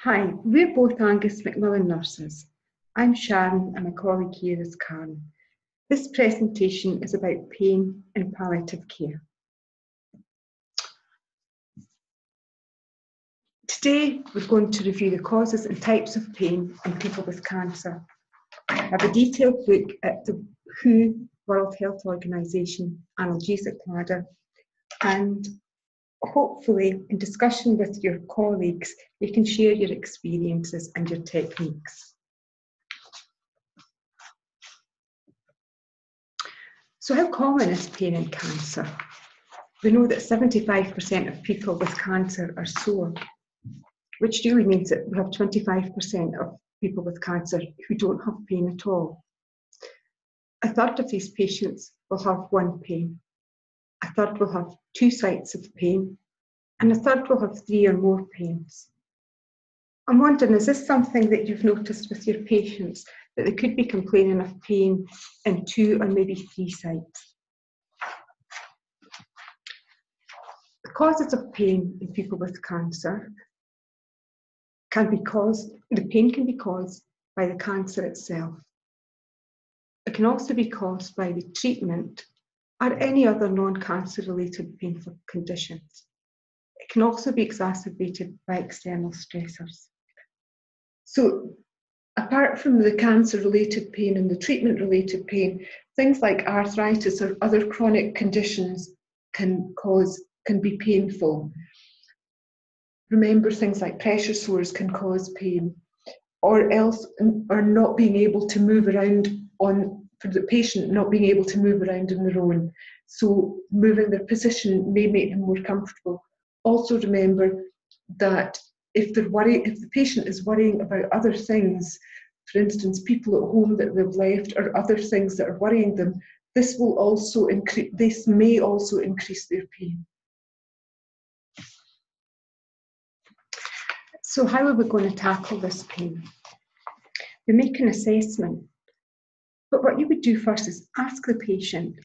Hi, we're both Angus Macmillan nurses. I'm Sharon and my colleague here is Karen. This presentation is about pain in palliative care. Today we're going to review the causes and types of pain in people with cancer. Have a detailed look at the WHO, World Health Organization, analgesic ladder, and hopefully in discussion with your colleagues you can share your experiences and your techniques. So how common is pain in cancer? We know that 75% of people with cancer are sore, which really means that we have 25% of people with cancer who don't have pain at all. A third of these patients will have one pain, a third will have two sites of pain, and a third will have three or more pains. I'm wondering, is this something that you've noticed with your patients, that they could be complaining of pain in two or maybe three sites? The causes of pain in people with cancer the pain can be caused by the cancer itself. It can also be caused by the treatment or any other non-cancer related painful conditions. It can also be exacerbated by external stressors. So apart from the cancer-related pain and the treatment-related pain, things like arthritis or other chronic conditions can be painful. Remember, things like pressure sores can cause pain, or not being able to move around for the patient not being able to move around on their own. So moving their position may make them more comfortable. Also remember that if the patient is worrying about other things, for instance, people at home that they've left or other things that are worrying them, this may also increase their pain. So how are we going to tackle this pain? We make an assessment, but what you would do first is ask your patient,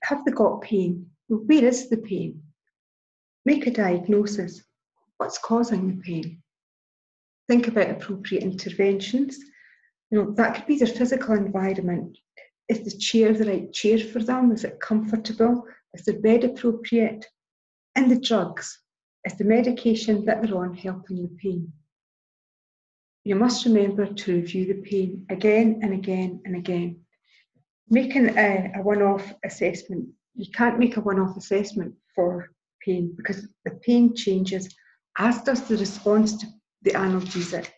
have they got pain? Where is the pain? Make a diagnosis. What's causing the pain? Think about appropriate interventions. That could be their physical environment. Is the chair the right chair for them? Is it comfortable? Is their bed appropriate? And the drugs. Is the medication that they're on helping the pain? You must remember to review the pain again and again and again. Making a one-off assessment, you can't make a one-off assessment for pain because the pain changes, as does the response to the analgesics.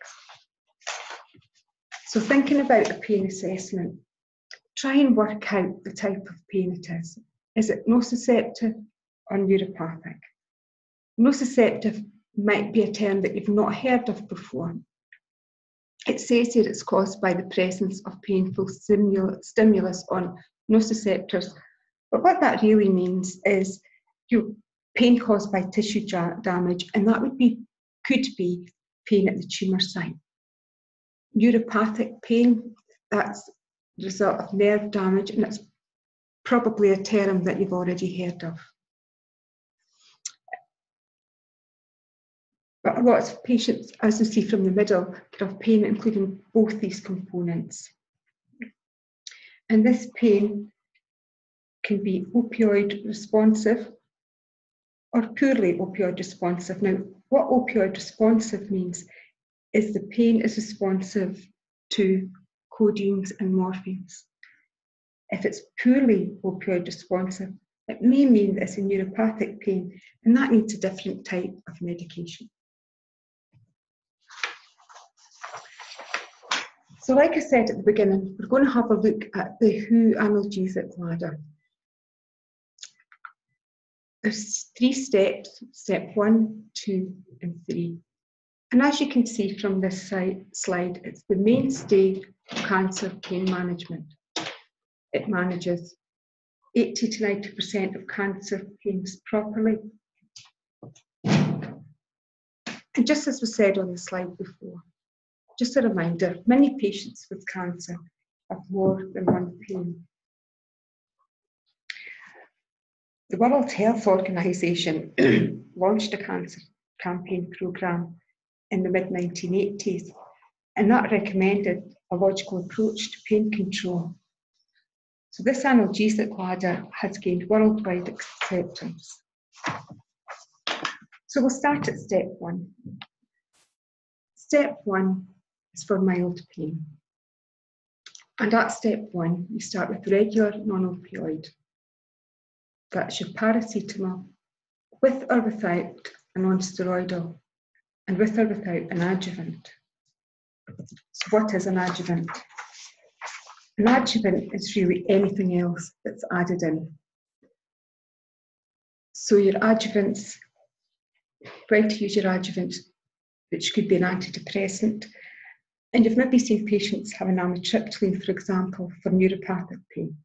So thinking about a pain assessment, try and work out the type of pain it is. Is it nociceptive or neuropathic? Nociceptive might be a term that you've not heard of before. It says here it's caused by the presence of painful stimulus on nociceptors, but what that really means is pain caused by tissue damage, and that could be pain at the tumour site. Neuropathic pain, that's the result of nerve damage, and it's probably a term that you've already heard of. But a lot of patients, as you see from the middle, can have pain including both these components. And this pain can be opioid responsive or poorly opioid responsive. Now, what opioid responsive means is the pain is responsive to codeines and morphines. If it's poorly opioid responsive, it may mean that it's a neuropathic pain, and that needs a different type of medication. So like I said at the beginning, we're going to have a look at the WHO analgesic ladder. There's 3 steps, step 1, 2, and 3. And as you can see from this slide, it's the mainstay of cancer pain management. It manages 80 to 90% of cancer pains properly. And just as was said on the slide before, just a reminder, many patients with cancer have more than one pain. The World Health Organization launched a cancer campaign programme in the mid-1980s, and that recommended a logical approach to pain control. So this analgesic ladder has gained worldwide acceptance. So we'll start at step one. Step one is for mild pain. And at step one, you start with regular non-opioid. That's your paracetamol, with or without a non-steroidal, and with or without an adjuvant. So what is an adjuvant? An adjuvant is really anything else that's added in. So your adjuvants, when to use your adjuvant, which could be an antidepressant, and you've maybe seen patients having amitriptyline, for example, for neuropathic pain.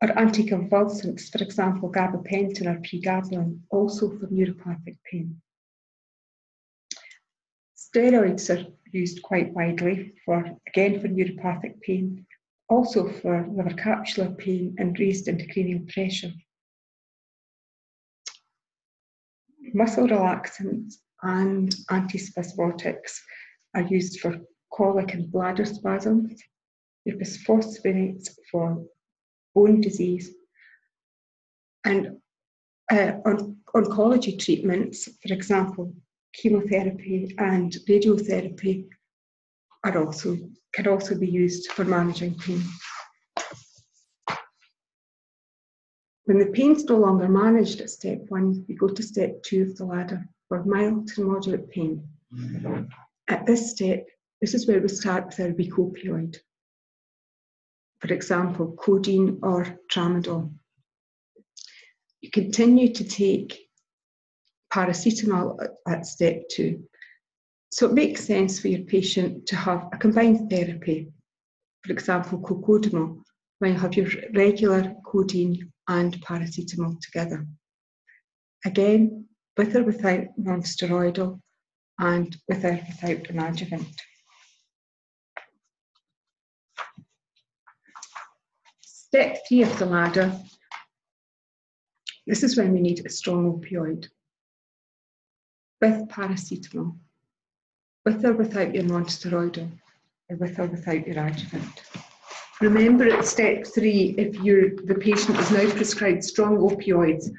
Or anticonvulsants, for example, gabapentin or pregabalin, also for neuropathic pain. Steroids are used quite widely again for neuropathic pain, also for liver capsular pain and raised intracranial pressure. Muscle relaxants and antispasmodics are used for colic and bladder spasms. Your bisphosphonates for bone disease, and oncology treatments, for example, chemotherapy and radiotherapy, can also be used for managing pain. When the pain's no longer managed at step one, we go to step two of the ladder for mild to moderate pain. At this step, this is where we start with our weak opioid. For example, codeine or tramadol. You continue to take paracetamol at step two. So it makes sense for your patient to have a combined therapy, for example, cocodamol, when you have your regular codeine and paracetamol together. Again, with or without non-steroidal and with or without an adjuvant. Step three of the ladder, this is when we need a strong opioid. With paracetamol, with or without your non-steroidal, or with or without your adjuvant. Remember at step three, if the patient is now prescribed strong opioids,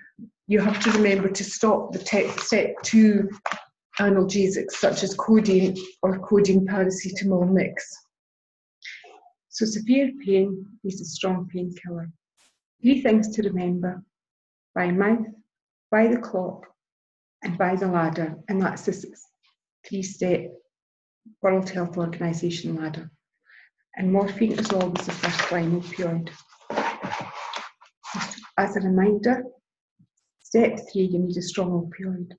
you have to remember to stop the step two analgesics such as codeine or codeine paracetamol mix. So severe pain is a strong painkiller. 3 things to remember: by mouth, by the clock, and by the ladder. And that's this 3-step World Health Organization ladder. And morphine is always the first line opioid. As a reminder, step 3, you need a strong opioid.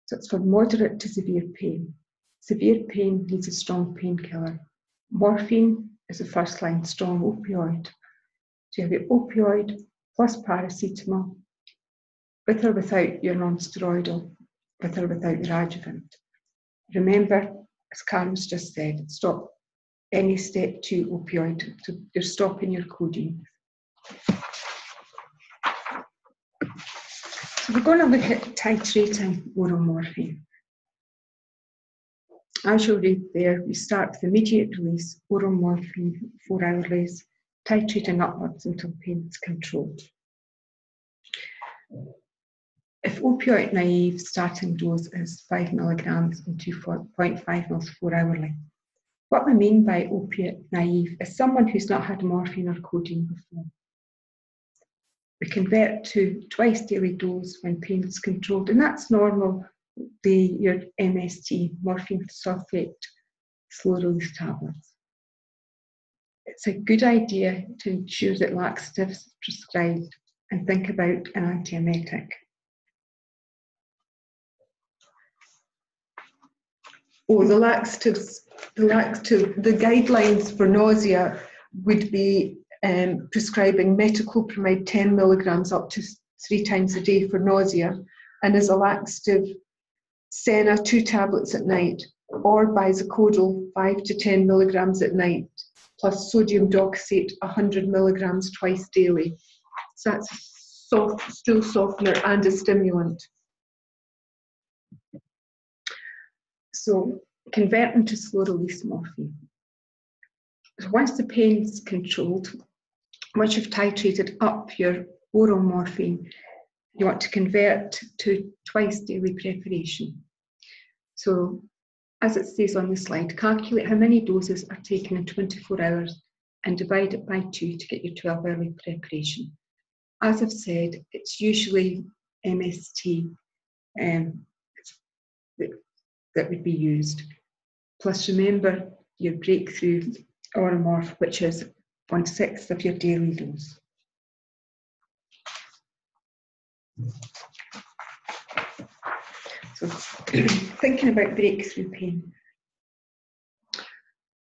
So it's for moderate to severe pain. Severe pain needs a strong painkiller. Morphine is the first line strong opioid. So you have the opioid plus paracetamol, with or without your non-steroidal, with or without your adjuvant. Remember, as Karen's just said, stop any step 2 opioid, so you're stopping your codeine. So we're going to look at titrating oral morphine. As you'll read there, we start with immediate release, oral morphine, 4-hourlies, titrating upwards until pain is controlled. If opioid naive, starting dose is 5 milligrams and 2.5 mils 4-hourly. What we mean by opiate naive is someone who's not had morphine or codeine before. We convert to twice daily dose when pain is controlled, and that's normal, your MST, morphine sulfate, slow release tablets. It's a good idea to ensure that laxatives are prescribed and think about an antiemetic. Oh, the guidelines for nausea would be prescribing metoclopramide 10 milligrams up to 3 times a day for nausea, and as a laxative, Senna 2 tablets at night, or bizacodal 5 to 10 milligrams at night, plus sodium doxate 100 milligrams twice daily. So that's a stool softener and a stimulant. So converting to slow release morphine. So once the pain is controlled, once you've titrated up your oral morphine, you want to convert to twice daily preparation. So as it says on the slide, calculate how many doses are taken in 24 hours and divide it by 2 to get your 12-hourly preparation. As I've said, it's usually MST that would be used. Plus remember your breakthrough oromorph, which is 1/6 of your daily dose. So thinking about breakthrough pain.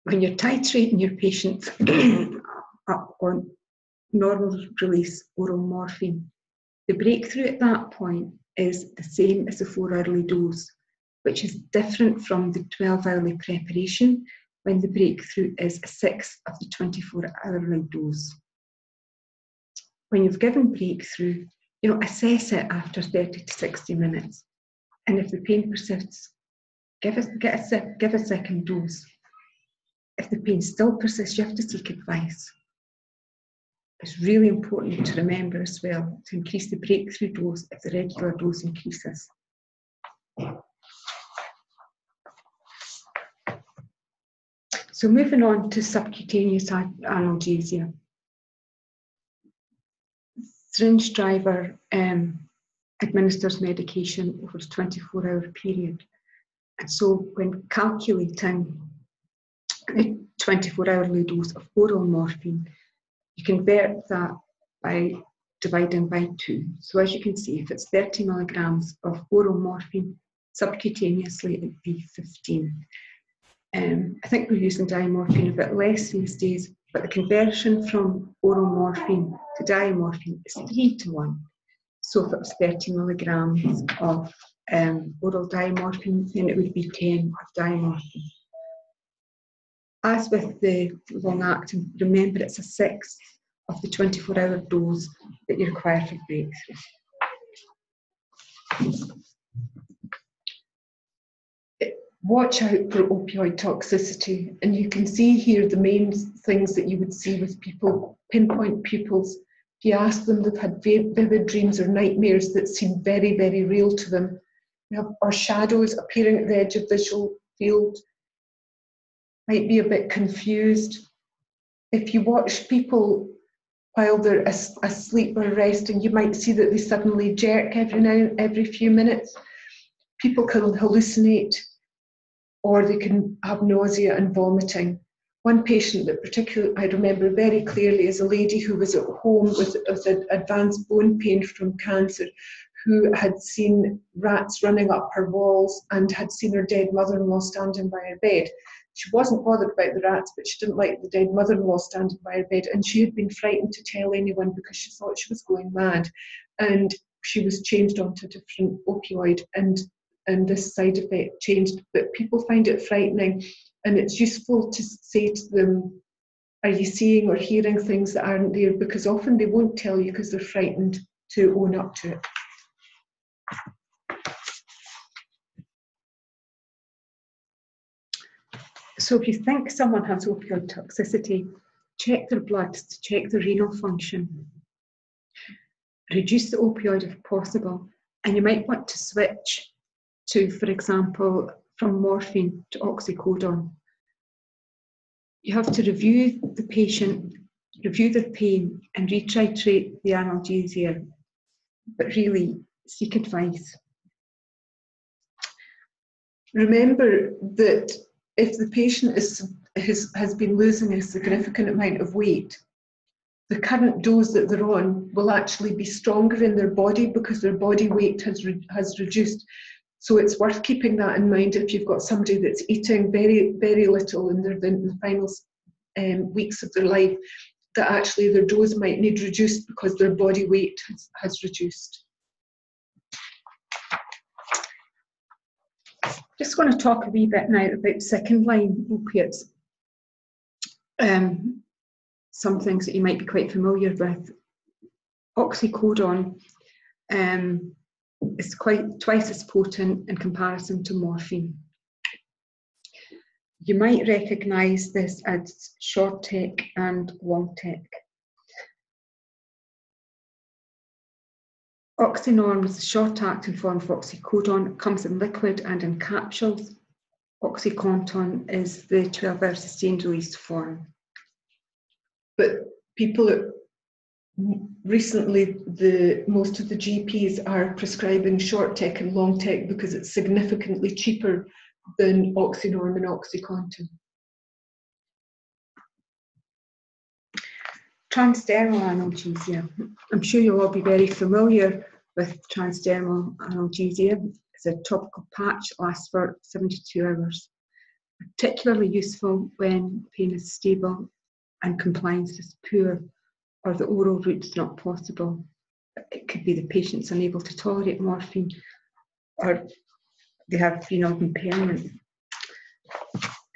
When you're titrating your patients up on normal release oral morphine, the breakthrough at that point is the same as the 4-hourly dose, which is different from the 12-hourly preparation when the breakthrough is 1/6 of the 24-hourly dose. When you've given breakthrough, assess it after 30 to 60 minutes. And if the pain persists, give a second dose. If the pain still persists, you have to seek advice. It's really important to remember as well to increase the breakthrough dose if the regular dose increases. So moving on to subcutaneous analgesia. Syringe driver administers medication over a 24-hour period. And so when calculating the 24-hourly dose of oral morphine, you convert that by dividing by 2. So as you can see, if it's 30 milligrams of oral morphine, subcutaneously it'd be 15. I think we're using diamorphine a bit less these days, but the conversion from oral morphine to diamorphine is 3:1. So if it was 30 milligrams of oral diamorphine, then it would be 10 of diamorphine. As with the long-acting, remember it's 1/6 of the 24-hour dose that you require for breakthrough. Watch out for opioid toxicity, and you can see here the main things that you would see with people, pinpoint pupils. If you ask them, they've had vivid dreams or nightmares that seem very, very real to them. Or shadows appearing at the edge of visual field. Might be a bit confused. If you watch people while they're asleep or resting, you might see that they suddenly jerk every few minutes. People can hallucinate, or they can have nausea and vomiting. One patient that particularly I remember very clearly is a lady who was at home with advanced bone pain from cancer, who had seen rats running up her walls and had seen her dead mother-in-law standing by her bed. She wasn't bothered about the rats, but she didn't like the dead mother-in-law standing by her bed, and she had been frightened to tell anyone because she thought she was going mad. And she was changed onto a different opioid, and this side effect changed. But people find it frightening, and it's useful to say to them, are you seeing or hearing things that aren't there? Because often they won't tell you because they're frightened to own up to it. So if you think someone has opioid toxicity, check their blood to check their renal function. Reduce the opioid if possible, and you might want to switch to, for example, from morphine to oxycodone. You have to review the patient, review their pain, and retitrate the analgesia, but really seek advice. Remember that if the patient has been losing a significant amount of weight, the current dose that they're on will actually be stronger in their body because their body weight has reduced. So it's worth keeping that in mind if you've got somebody that's eating very, very little in the final weeks of their life, that actually their dose might need reduced because their body weight has reduced. Just going to talk a wee bit now about second-line opiates. Some things that you might be quite familiar with. Oxycodone is twice as potent in comparison to morphine. You might recognise this as short tech and long tech. Oxynorm is a short-acting form of oxycodone. It comes in liquid and in capsules. Oxycontin is the 12-hour sustained-release form. But people recently, most of the GPs are prescribing short tech and long tech because it's significantly cheaper than Oxynorm and Oxycontin. Transdermal analgesia. I'm sure you'll all be very familiar with transdermal analgesia. It's a topical patch that lasts for 72 hours. Particularly useful when pain is stable and compliance is poor, or the oral route is not possible. It could be the patient's unable to tolerate morphine, or they have renal impairment.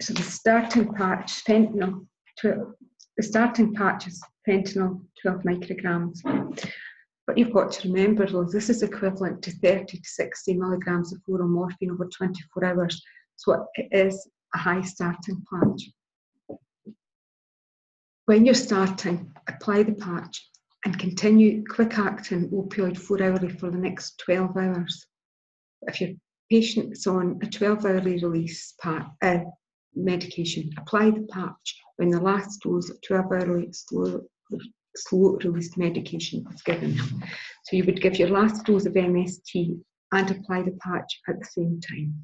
So the starting patch, fentanyl, the starting patch is fentanyl 12 micrograms. But you've got to remember, though, this is equivalent to 30 to 60 milligrams of oral morphine over 24 hours. So it is a high starting patch. When you're starting, apply the patch and continue quick-acting opioid 4-hourly for the next 12 hours. If your patient is on a 12-hourly release medication, apply the patch when the last dose of 12-hourly slow-release medication is given. So you would give your last dose of MST and apply the patch at the same time.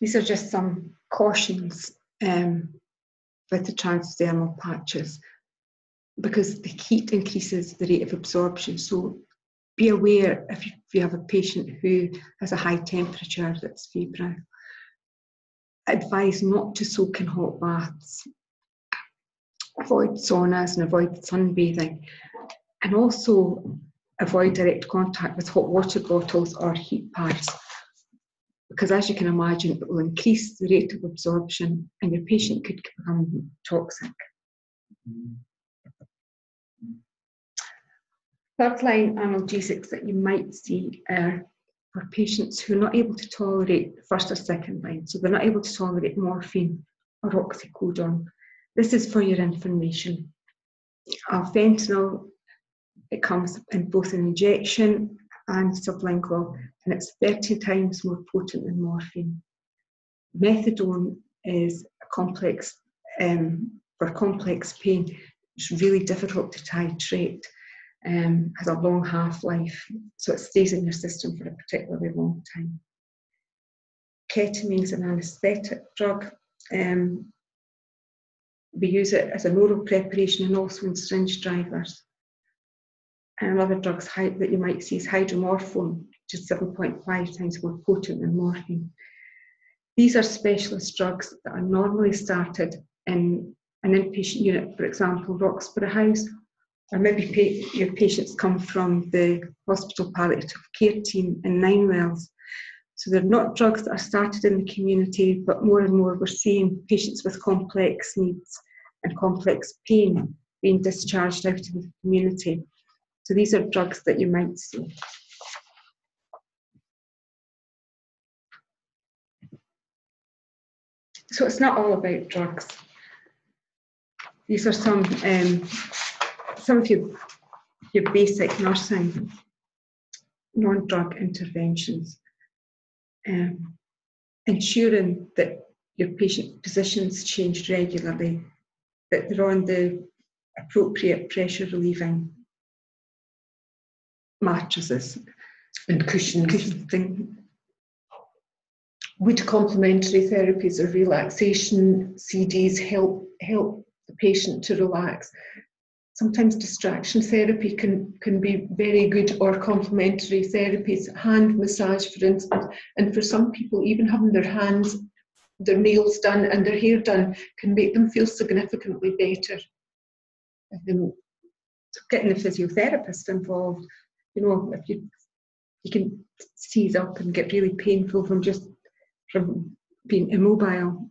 These are just some cautions with the transdermal patches, because the heat increases the rate of absorption. So be aware if you have a patient who has a high temperature that's febrile. Advise not to soak in hot baths. Avoid saunas and avoid sunbathing. And also avoid direct contact with hot water bottles or heat pads, because as you can imagine, it will increase the rate of absorption and your patient could become toxic. Third-line analgesics that you might see are for patients who are not able to tolerate first or second line. So they're not able to tolerate morphine or oxycodone. This is for your information. Fentanyl, it comes in both an injection and sublingual, and it's 30 times more potent than morphine. Methadone is a complex, for complex pain. It's really difficult to titrate, has a long half-life, so it stays in your system for a particularly long time. Ketamine is an anaesthetic drug. We use it as an oral preparation and also in syringe drivers. And another drug that you might see is hydromorphone, which is 7.5 times more potent than morphine. These are specialist drugs that are normally started in an inpatient unit, for example, Roxburgh House, or maybe your patients come from the hospital palliative care team in Ninewells. So they're not drugs that are started in the community, but more and more we're seeing patients with complex needs and complex pain being discharged out into the community. So these are drugs that you might see. So it's not all about drugs. These are some of your basic nursing non-drug interventions. Ensuring that your patient positions change regularly, that they're on the appropriate pressure relieving mattresses and cushions. Would complementary therapies or relaxation CDs help the patient to relax? Sometimes distraction therapy can be very good, or complementary therapies, hand massage for instance, and for some people even having their nails done and their hair done can make them feel significantly better. So getting a physiotherapist involved, if you can seize up and get really painful from being immobile.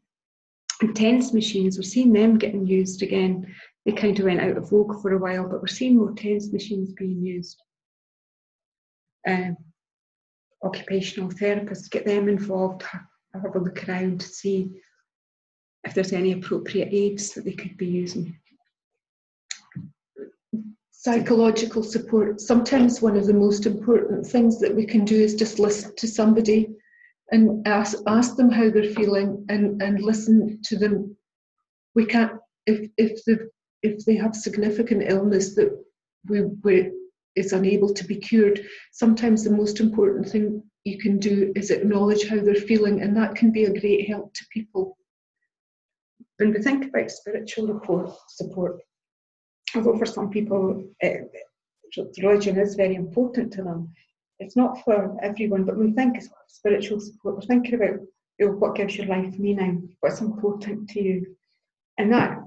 And TENS machines, we're seeing them getting used again. They kind of went out of vogue for a while, but we're seeing more TENS machines being used. occupational therapists, get them involved, have a look around to see if there's any appropriate aids that they could be using. Psychological support. Sometimes one of the most important things that we can do is just listen to somebody and ask them how they're feeling and listen to them. We can't, if they have significant illness that is unable to be cured, sometimes the most important thing you can do is acknowledge how they're feeling, and that can be a great help to people. When we think about spiritual support, although for some people religion is very important to them, it's not for everyone. But when we think of spiritual support, we're thinking about, you know, what gives your life meaning, what's important to you, and that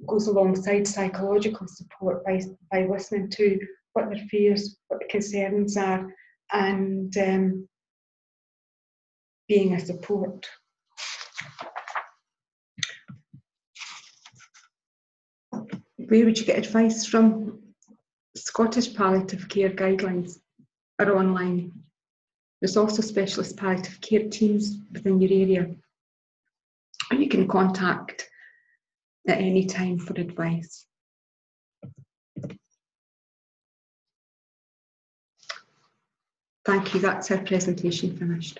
goes alongside psychological support by listening to what their fears, what the concerns are, and being a support. Where would you get advice from? Scottish palliative care guidelines are online. There's also specialist palliative care teams within your area, and you can contact at any time for advice. Thank you, that's our presentation finished.